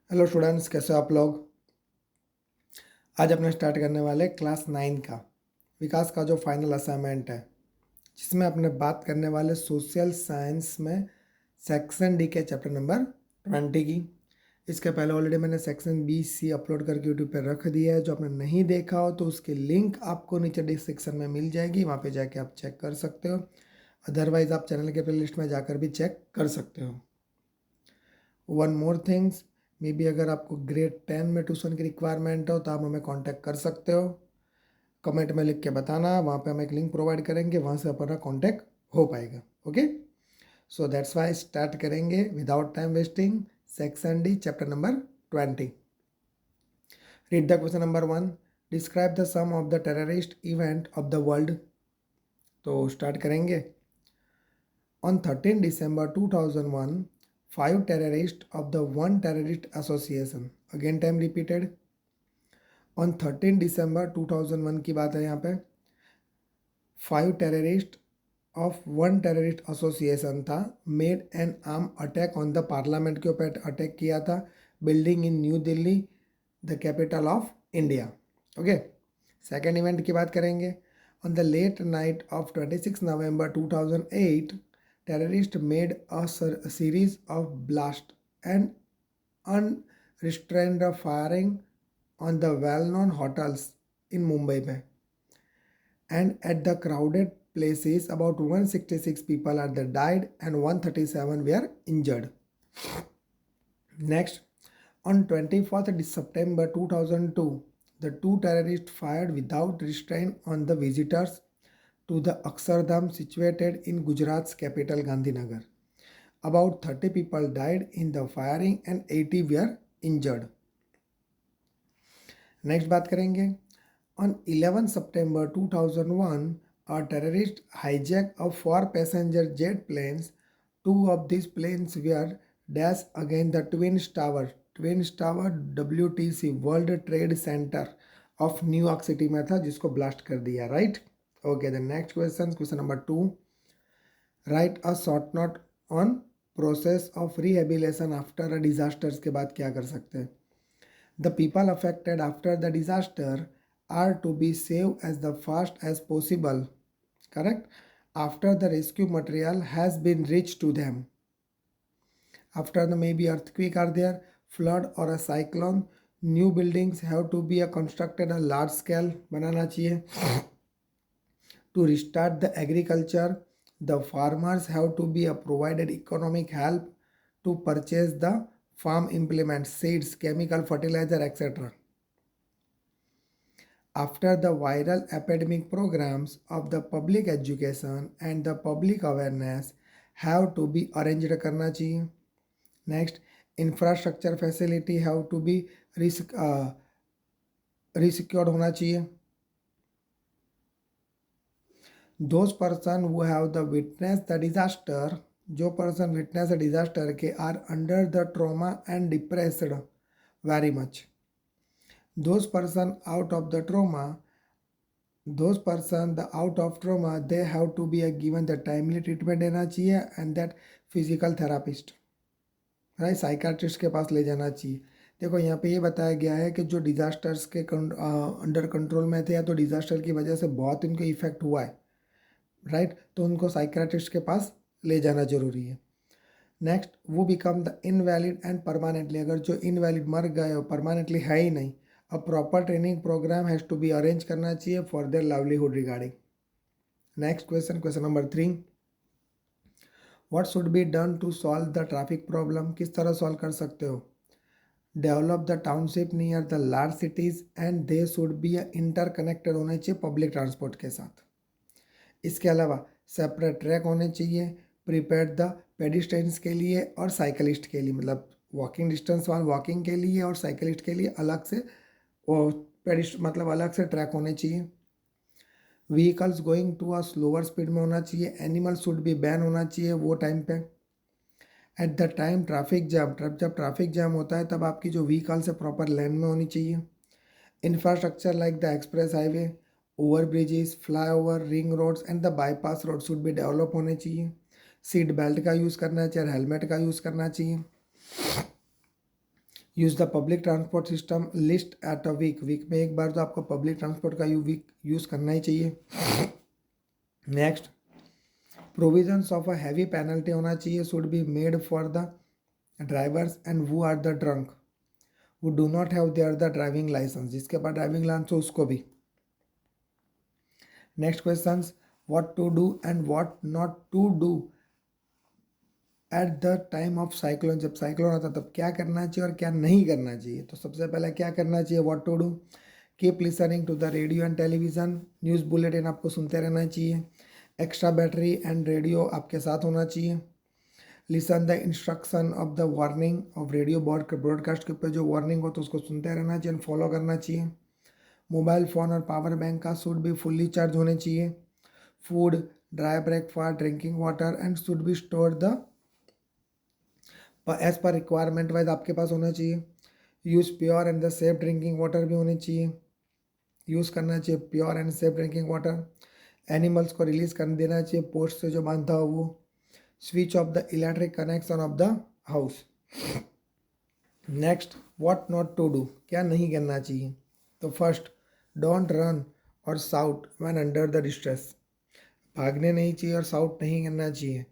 Hello students, कैसे हो आप लोग। आज अपने स्टार्ट करने वाले क्लास 9 का विकास का जो फाइनल असाइनमेंट है, जिसमें अपने बात करने वाले सोशल साइंस में सेक्शन डी के चैप्टर नंबर 20 की। इसके पहले ऑलरेडी मैंने सेक्शन बी सी अपलोड करके यूट्यूब पर रख दिया है। जो आपने नहीं देखा हो तो उसकी लिंक आपको नीचे डिस्क्रिप्शन में मिल जाएगी, वहाँ पे जाके आप चेक कर सकते हो। अदरवाइज आप चैनल के प्लेलिस्ट में जाकर भी चेक कर सकते हो। One more things, may be अगर आपको ग्रेड 10 में ट्यूशन की रिक्वायरमेंट हो तो आप हमें कांटेक्ट कर सकते हो। कमेंट में लिख के बताना, वहाँ पे हम एक लिंक प्रोवाइड करेंगे, वहाँ से अपना कांटेक्ट हो पाएगा। Okay, so that's why start करेंगे without time wasting. Section D chapter number 20। Read the question number 1। Describe the some of the terrorist event of the world. तो स्टार्ट करेंगे। On 13 December 2001, 5 terrorists of the one terrorist association, again time repeated, on 13 December 2001 की बात है यहाँ पे। 5 terrorists of one terrorist association था, made an armed attack on the parliament के ऊपर अटैक किया था, building in New Delhi, the capital of India. Okay, second event की बात करेंगे। On the late night of 26 November 2008, terrorists made a series of blasts and unrestrained firing on the well-known hotels in Mumbai में, and at the crowded places about 166 people are died and 137 were injured. Next, on 24th September 2002, the two terrorists fired without restraint on the visitors to the Akshardham situated in Gujarat's capital Gandhinagar. About 30 people died in the firing and 80 were injured. Next बात करेंगे। On 11 September 2001, a terrorist hijacked of 4 passenger jet planes. 2 of these planes were dashed against the Twin Tower WTC World Trade Center of New York city में था, जिसको blast कर दिया। Right, okay. The next question number 2। Right a short note on process of rehabilitation after a disasters के बाद क्या कर सकते हैं। The people affected after the disaster are to be saved as the fast as possible, correct, after the rescue material has been reached to them. After the maybe earthquake are there, flood or a cyclone, new buildings have to be constructed a large scale बनाना चाहिए। To restart the agriculture, the farmers have to be provided economic help to purchase the farm implements, seeds, chemical fertilizer, etc. After the viral epidemic programs of the public education and the public awareness have to be arranged करना चाहिए। Next, infrastructure facility have to be resecured होना चाहिए। Those person who have the witness the disaster, जो person witness the disaster के are under the trauma and depressed very much. Those person out of trauma, the out of trauma, they have to be given the timely treatment देना चाहिए, and that physical therapist, right, psychiatrist के पास ले जाना चाहिए। देखो यहाँ पे ये बताया गया है कि जो डिजास्टर्स के अंडर कंट्रोल में थे या तो डिजास्टर की वजह से बहुत उनको इफेक्ट हुआ है, राइट, तो उनको साइकाट्रिस्ट के पास ले जाना जरूरी है। नेक्स्ट, वो become the invalid and permanently, अगर जो इनवैलिड मर गए हो, परमानेंटली है ही नहीं, a proper training programme has to be arrange करना चाहिए for their livelihood regarding. Next question number 3। What should be done to solve the traffic problem, किस तरह सॉल्व कर सकते हो। Develop the township near the large cities and they should be interconnected होने चाहिए public transport के साथ। इसके अलावा सेपरेट ट्रैक होने चाहिए, प्रिपेयर द पेडिस्ट्रियंस के लिए और साइकिलिस्ट के लिए, मतलब वॉकिंग डिस्टेंस वाले वॉकिंग के लिए और साइकिलिस्ट के लिए अलग से मतलब अलग से ट्रैक होने चाहिए। Vehicles going to a slower speed में होना चाहिए। एनिमल शुड बी बैन होना चाहिए वो टाइम पे। Eight the time traffic jam, जब ट्रैफिक जैम होता है तब आपकी जो व्हीकल्स है प्रॉपर लेन में होनी चाहिए। Infrastructure like the express highway, over bridges, flyover, ring roads and the bypass road should भी डेवलप होने चाहिए। सीट बेल्ट का यूज़ करना चाहिए, हेलमेट का यूज़ करना चाहिए। Use the public transport system least at a week में एक बार तो आपको पब्लिक ट्रांसपोर्ट का यूज़ करना ही चाहिए। Next, provisions of a heavy penalty होना चाहिए, should be made for the drivers and who are the drunk who do not have their the driving licence, जिसके पास ड्राइविंग लाइसेंस हो उसको भी। Next question, what to do and what not to do at the time of cyclone, जब cyclone आता तब क्या करना चाहिए और क्या नहीं करना चाहिए। तो सबसे पहले क्या करना चाहिए, what to do, keep listening to the radio and television, news bulletin आपको सुनते रहना चाहिए, एक्स्ट्रा बैटरी एंड रेडियो आपके साथ होना चाहिए, listen the instruction of the warning of radio broadcast के ऊपर जो वार्निंग हो तो उसको सुनते रहना चाहिए, फॉलो करना चाहिए। मोबाइल फ़ोन और पावर बैंक का शुड भी फुल्ली चार्ज होने चाहिए। Food, dry breakfast, drinking water and should be store the as पर रिक्वायरमेंट वाइज आपके पास होना चाहिए। Use pure and the safe drinking water भी होनी चाहिए, यूज़ करना चाहिए pure and safe drinking water. Animals को रिलीज कर देना चाहिए पोस्ट से जो बांधा हो वो। Switch off the electric connection of the house. Next, what not to do, क्या नहीं करना चाहिए। तो फर्स्ट, डोंट रन और shout when under the distress, भागने नहीं चाहिए और साउट नहीं करना चाहिए।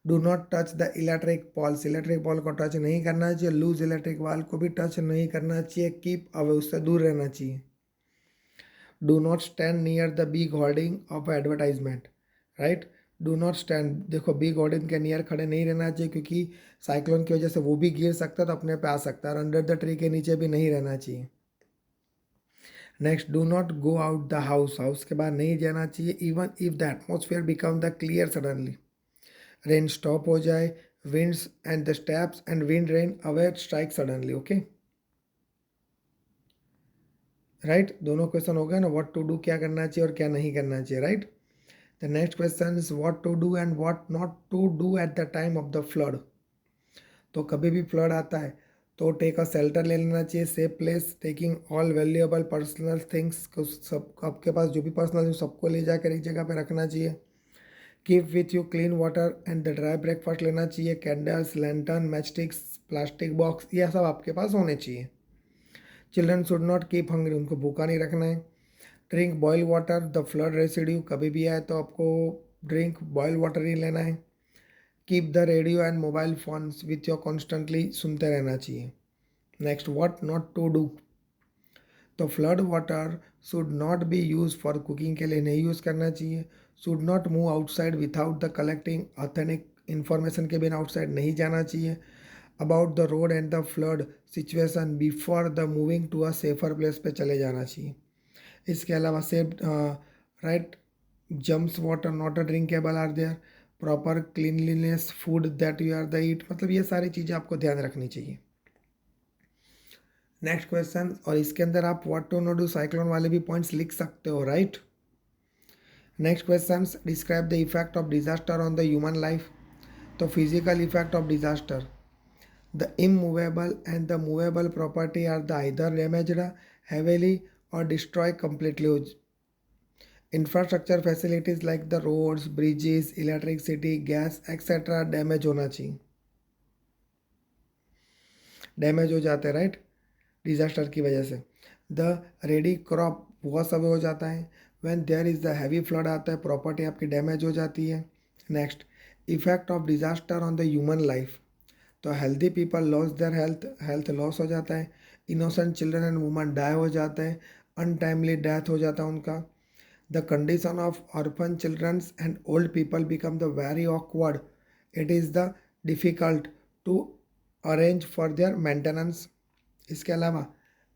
Do not touch the electric poles, electric pole को टच नहीं करना चाहिए। लूज इलेक्ट्रिक वाल को भी टच नहीं करना चाहिए। कीप अवे, उससे दूर रहना चाहिए। Do not stand near the big hoarding of advertisement, right. Do not stand, देखो बिग होर्डिंग के नियर खड़े नहीं रहना चाहिए क्योंकि साइक्लोन की वजह से वो भी गिर सकता है तो अपने पे आ सकता है। और अंडर द ट्री के नीचे भी नहीं रहना चाहिए। Next, do not go out the house, house के बाहर नहीं जाना चाहिए even if the atmosphere become the clear suddenly, rain stop हो जाए, winds and the steps and wind rain away strike suddenly, okay, right. दोनों क्वेश्चन हो गए ना, व्हाट टू डू क्या करना चाहिए और क्या नहीं करना चाहिए, right. The next question is what to do and what not to do at the time of the flood. तो कभी भी फ्लड आता है तो टेक अ शेल्टर ले लेना चाहिए, safe place, taking all valuable personal things को, सब आपके पास जो भी पर्सनल है सबको ले जाकर एक जगह पे रखना चाहिए। Keep with you clean water and the dry breakfast लेना चाहिए। Candles, lantern, matchsticks, plastic box, यह सब आपके पास होने चाहिए। Children should not keep hungry, उनको भूखा नहीं रखना है। Drink boil water, the flood residue, कभी भी आए तो आपको ड्रिंक बॉयल वाटर ही लेना है। Keep the radio and mobile phones with your constantly, सुनते रहना चाहिए। Next, what not to do, तो flood water should not be use for cooking, के लिए नहीं यूज़ करना चाहिए। Should not move outside without the collecting authentic information, के बिना आउटसाइड नहीं जाना चाहिए। About the road and the flood situation before the moving to a safer place पे चले जाना चाहिए। इसके अलावा safe, right, germs water not a drinkable are there, proper cleanliness, food that you are the eat, मतलब ये सारी चीज़ें आपको ध्यान रखनी चाहिए। नेक्स्ट क्वेश्चन, और इसके अंदर आप what to not do cyclone वाले भी पॉइंट्स लिख सकते हो, right. Next question, describe the effect of disaster on the human life. तो physical effect of disaster, the immovable and the movable property are the either damaged heavily or destroyed completely. Infrastructure facilities like the roads, bridges, electricity, gas, etc. Damage होना चाहिए, damage हो जाते हैं, right, disaster की वजह से। The ready crop wash away हो जाता है। When there is the heavy flood आता है, प्रॉपर्टी आपकी डैमेज हो जाती है। Next, effect of disaster on the human life, तो healthy people loss their health, health loss हो जाता है। Innocent children and woman die हो जाते हैं, अनटाइमली डेथ हो जाता है उनका। The condition of orphan childrens and old people become the very awkward, it is the difficult to arrange for their maintenance. इसके अलावा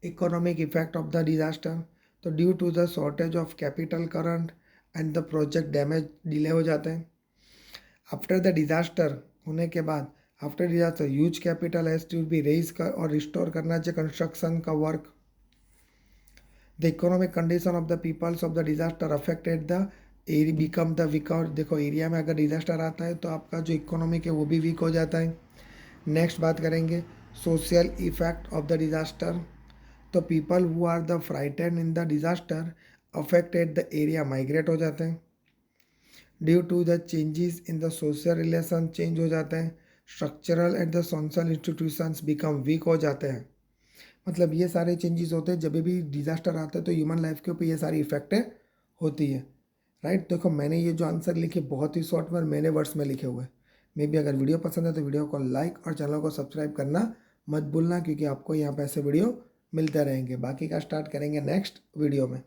economic effect of the disaster, तो due to the shortage of capital current and the project damage, delay हो जाते हैं। After the disaster होने के बाद, after disaster huge capital has to be raise कर और रिस्टोर करना चाहिए कंस्ट्रक्शन का work. The economic condition of the peoples of the disaster affected the area become the weaker, देखो एरिया में अगर डिजास्टर आता है तो आपका जो इकोनॉमिक है वो भी वीक हो जाता है। नेक्स्ट बात करेंगे social effect of the disaster, तो people who are the frightened in the disaster affected the area migrate हो जाते हैं। Due to the changes in the social relation change हो जाते हैं। Structural and the social institutions become weak हो जाते हैं। मतलब ये सारे चेंजेस होते हैं जब भी डिज़ास्टर आता है, तो ह्यूमन लाइफ के ऊपर ये सारी इफेक्टें होती है, राइट। देखो मैंने ये जो आंसर लिखे बहुत ही शॉर्ट में मैंने वर्ड्स में लिखे हुए हैं। मे भी अगर वीडियो पसंद है तो वीडियो को लाइक और चैनल को सब्सक्राइब करना मत भूलना, क्योंकि आपको यहाँ पे ऐसे वीडियो मिलते रहेंगे। बाकी का स्टार्ट करेंगे नेक्स्ट वीडियो में।